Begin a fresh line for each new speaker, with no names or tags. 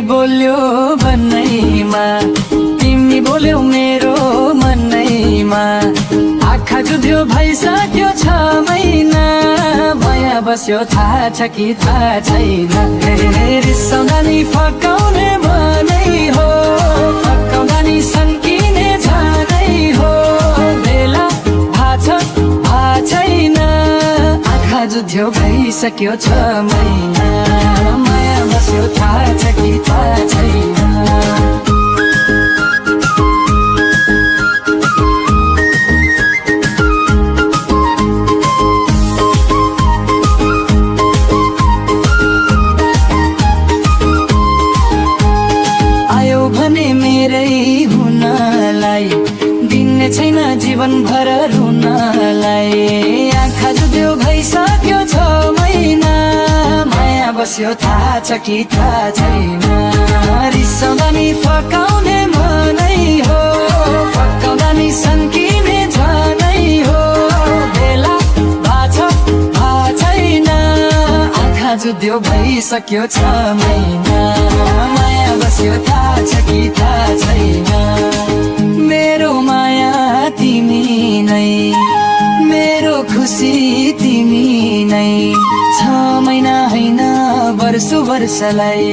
बोल्यो भन्नैमा, तिमी बोल्यौ मेरो मनैमा। आँखा जुध्यो भइसक्यो 6 महिना, माया बस्यो थाहा छ कि थाहा छैन। रिसाउँदा नि फकाउने मनै हो, फकाउँदा नि सन्किने जानै हो। बेला थाहा छैन, आँखा जुध्यो भइसक्यो 6 महिना, माया बस्यो थाहा छ कि थाहा छैन। दिने छैन जीवनभर रुनलाई। आँखा जुध्यो भइसक्यो 6 महिना, माया बस्यो थाहा छ कि थाहा छैन। रिसाउँदा नि फकाउने मनै हो, फकाउँदा नि सन्किने जानै हो। बेला थाहा छैन, आँखा जुध्यो भइसक्यो 6 महिना, माया बस्यो थाहा छ कि थाहा छैन। मेरो माया तिमी नै, मेरो खुसी तिमी नै। 6 महिना होइन वर्षौं वर्षलाई।